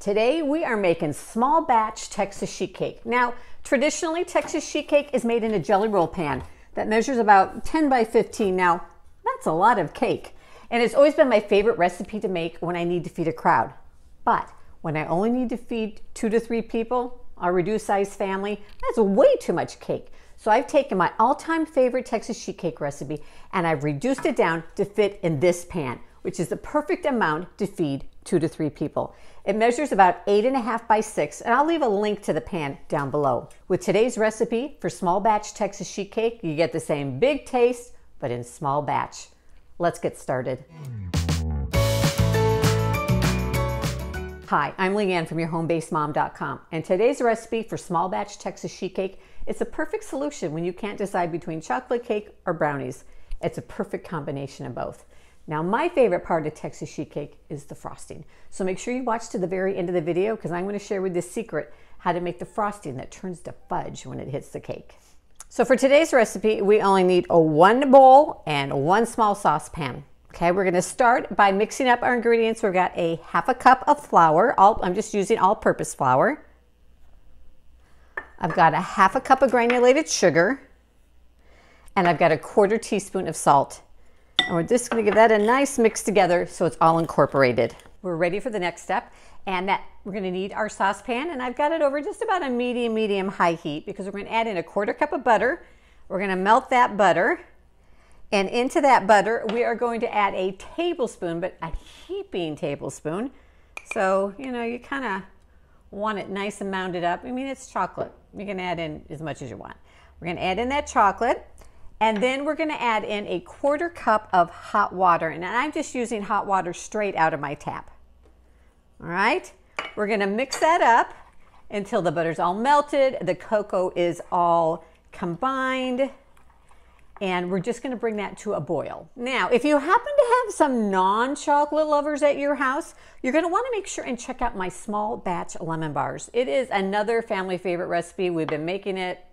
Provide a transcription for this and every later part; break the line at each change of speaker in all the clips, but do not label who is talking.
Today we are making small batch Texas sheet cake. Now, traditionally Texas sheet cake is made in a jelly roll pan that measures about 10 by 15. Now, that's a lot of cake. And it's always been my favorite recipe to make when I need to feed a crowd. But when I only need to feed 2 to 3 people, a reduced size family, that's way too much cake. So I've taken my all-time favorite Texas sheet cake recipe and I've reduced it down to fit in this pan, which is the perfect amount to feed 2 to 3 people. It measures about 8.5 by 6, and I'll leave a link to the pan down below. With today's recipe for small batch Texas sheet cake, you get the same big taste, but in small batch. Let's get started. Hi, I'm Leanne from YourHomeBasedMom.com, and today's recipe for small batch Texas sheet cake is a perfect solution when you can't decide between chocolate cake or brownies. It's a perfect combination of both. Now, my favorite part of Texas sheet cake is the frosting. So make sure you watch to the very end of the video because I'm going to share with you the secret how to make the frosting that turns to fudge when it hits the cake. So for today's recipe, we only need a 1 bowl and 1 small saucepan. Okay, we're going to start by mixing up our ingredients. We've got a 1/2 cup of flour. I'm just using all-purpose flour. I've got a 1/2 cup of granulated sugar, and I've got a 1/4 teaspoon of salt. And we're just going to give that a nice mix together so it's all incorporated. We're ready for the next step, and that we're going to need our saucepan, and I've got it over just about a medium high heat because we're going to add in a 1/4 cup of butter. We're going to melt that butter, and into that butter we are going to add a tablespoon, but a heaping tablespoon. So, you know, you kind of want it nice and mounded up. I mean, it's chocolate. You can add in as much as you want. We're going to add in that chocolate. And then we're going to add in a 1/4 cup of hot water. And I'm just using hot water straight out of my tap. All right. We're going to mix that up until the butter's all melted. The cocoa is all combined. And we're just going to bring that to a boil. Now, if you happen to have some non-chocolate lovers at your house, you're going to want to make sure and check out my small batch lemon bars. It is another family favorite recipe. We've been making it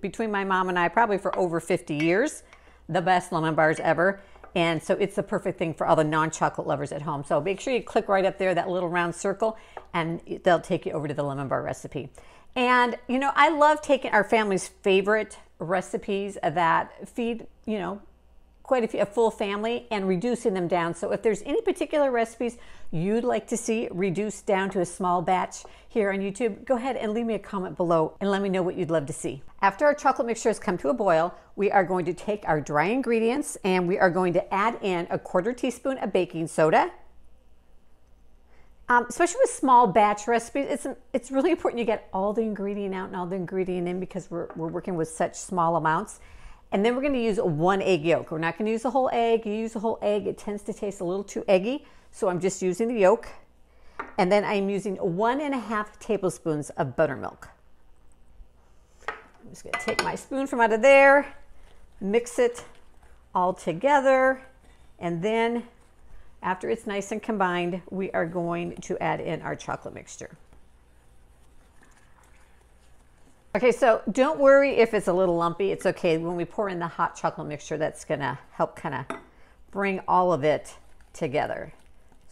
between my mom and I probably for over 50 years. The best lemon bars ever. And so it's the perfect thing for all the non-chocolate lovers at home. So make sure you click right up there, that little round circle, and they'll take you over to the lemon bar recipe. And, you know, I love taking our family's favorite recipes that feed, you know, quite a full family and reducing them down. So if there's any particular recipes you'd like to see reduced down to a small batch here on YouTube, go ahead and leave me a comment below and let me know what you'd love to see. After our chocolate mixture has come to a boil, we are going to take our dry ingredients and we are going to add in a 1/4 teaspoon of baking soda. Especially with small batch recipes, it's really important you get all the ingredient out and all the ingredient in because we're working with such small amounts. And then we're going to use 1 egg yolk. We're not going to use the whole egg. You use the whole egg, it tends to taste a little too eggy. So I'm just using the yolk. And then I'm using 1.5 tablespoons of buttermilk. I'm just going to take my spoon from out of there, mix it all together, and then after it's nice and combined, we are going to add in our chocolate mixture. Okay, so don't worry if it's a little lumpy. It's okay. When we pour in the hot chocolate mixture, that's going to help kind of bring all of it together.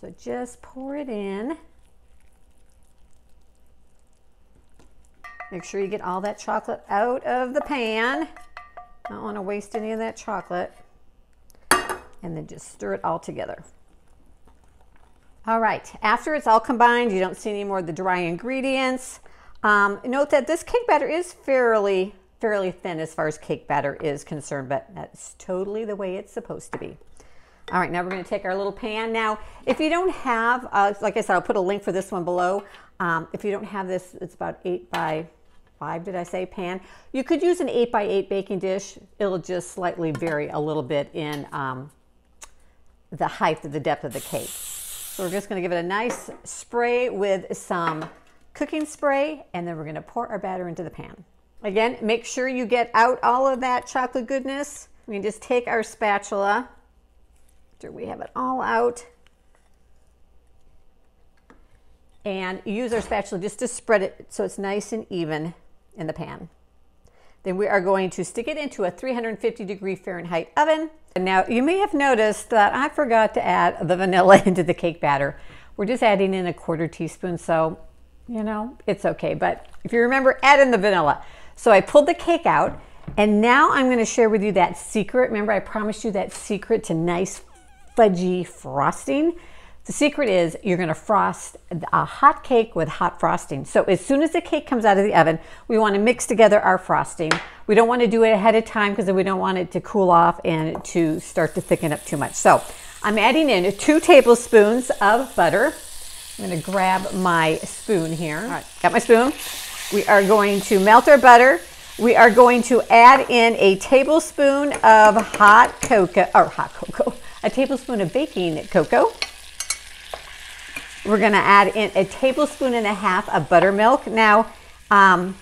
So just pour it in. Make sure you get all that chocolate out of the pan. Don't want to waste any of that chocolate. And then just stir it all together. All right, after it's all combined, you don't see any more of the dry ingredients. Note that this cake batter is fairly thin as far as cake batter is concerned, but that's totally the way it's supposed to be. All right, now we're going to take our little pan. Now, if you don't have, like I said, I'll put a link for this one below. If you don't have this, it's about 8 by 5, did I say, pan. You could use an 8 by 8 baking dish. It'll just slightly vary a little bit in the height of the depth of the cake. So we're just going to give it a nice spray with some cooking spray, and then we're going to pour our batter into the pan. Again, make sure you get out all of that chocolate goodness. We can just take our spatula after we have it all out and use our spatula just to spread it so it's nice and even in the pan. Then we are going to stick it into a 350-degree Fahrenheit oven. And now you may have noticed that I forgot to add the vanilla into the cake batter. We're just adding in a 1/4 teaspoon, so, you know, it's okay. But if you remember, add in the vanilla. So I pulled the cake out, and now I'm going to share with you that secret. Remember, I promised you that secret to nice fudgy frosting. The secret is you're going to frost a hot cake with hot frosting. So as soon as the cake comes out of the oven, we want to mix together our frosting. We don't want to do it ahead of time because we don't want it to cool off and to start to thicken up too much. So I'm adding in 2 tablespoons of butter. I'm going to grab my spoon here. All right, got my spoon. We are going to melt our butter. We are going to add in a tablespoon of a tablespoon of baking cocoa. We're going to add in a tablespoon and a half of buttermilk. Now, I'm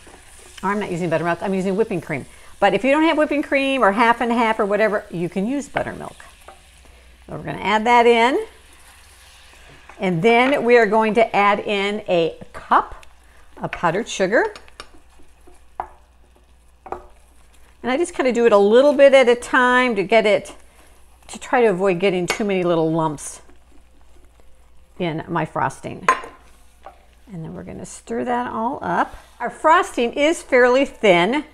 not using buttermilk, I'm using whipping cream. But if you don't have whipping cream or half and half or whatever, you can use buttermilk. So we're going to add that in. And then we are going to add in a cup of powdered sugar. And I just kind of do it a little bit at a time to try to avoid getting too many little lumps in my frosting. And then we're going to stir that all up. Our frosting is fairly thin.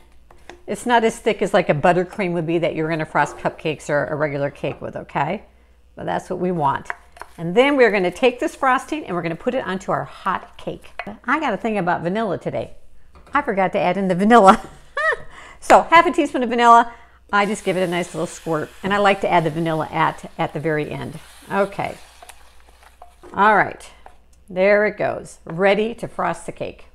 It's not as thick as like a buttercream would be that you're going to frost cupcakes or a regular cake with, okay? But that's what we want. And then we're going to take this frosting and we're going to put it onto our hot cake. I got to think about vanilla today. I forgot to add in the vanilla. So half a teaspoon of vanilla. I just give it a nice little squirt. And I like to add the vanilla at the very end. Okay. All right. There it goes. Ready to frost the cake.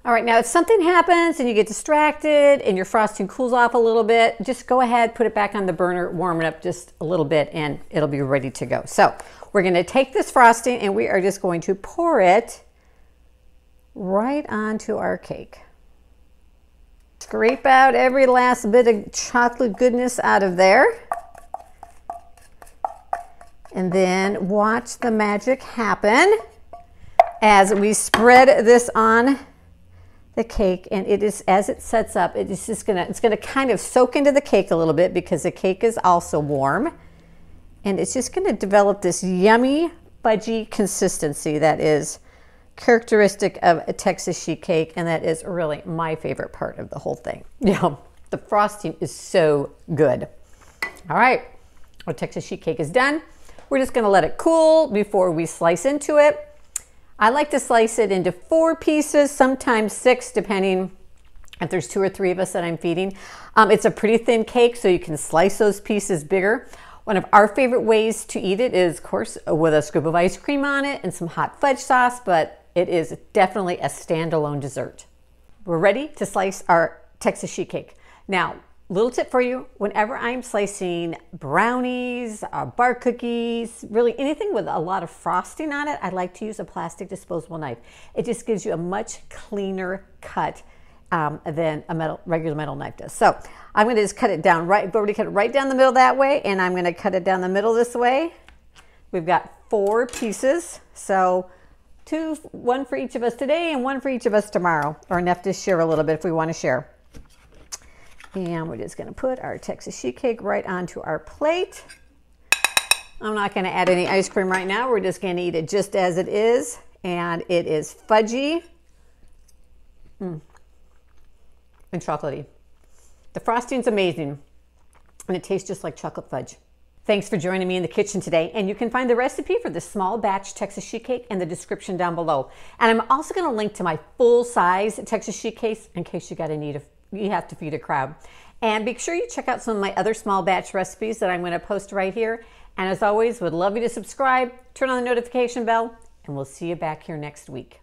All right, now if something happens and you get distracted and your frosting cools off a little bit, just go ahead, put it back on the burner, warm it up just a little bit, and it'll be ready to go. So we're going to take this frosting and we are just going to pour it right onto our cake. Scrape out every last bit of chocolate goodness out of there. And then watch the magic happen as we spread this on the cake, and it is, as it sets up, it's gonna kind of soak into the cake a little bit because the cake is also warm, and it's just gonna develop this yummy fudgy consistency that is characteristic of a Texas sheet cake, and that is really my favorite part of the whole thing. Yeah, the frosting is so good. All right, our Texas sheet cake is done. We're just gonna let it cool before we slice into it. I like to slice it into 4 pieces, sometimes 6, depending if there's 2 or 3 of us that I'm feeding. It's a pretty thin cake, so you can slice those pieces bigger. One of our favorite ways to eat it is, of course, with a scoop of ice cream on it and some hot fudge sauce, but it is definitely a standalone dessert. We're ready to slice our Texas sheet cake. Now, little tip for you, whenever I'm slicing brownies, bar cookies, really anything with a lot of frosting on it, I like to use a plastic disposable knife. It just gives you a much cleaner cut than a regular metal knife does. So I'm gonna just cut it down I've already cut it right down the middle that way, and I'm gonna cut it down the middle this way. We've got 4 pieces, so 1 for each of us today and 1 for each of us tomorrow, or enough to share a little bit if we wanna share. And we're just going to put our Texas sheet cake right onto our plate. I'm not going to add any ice cream right now. We're just going to eat it just as it is. And it is fudgy and chocolatey. The frosting's amazing, and it tastes just like chocolate fudge. Thanks for joining me in the kitchen today. And you can find the recipe for this small batch Texas sheet cake in the description down below. And I'm also going to link to my full-size Texas sheet cake in case you have to feed a crowd. And be sure you check out some of my other small batch recipes that I'm going to post right here. And as always, would love you to subscribe, turn on the notification bell, and we'll see you back here next week.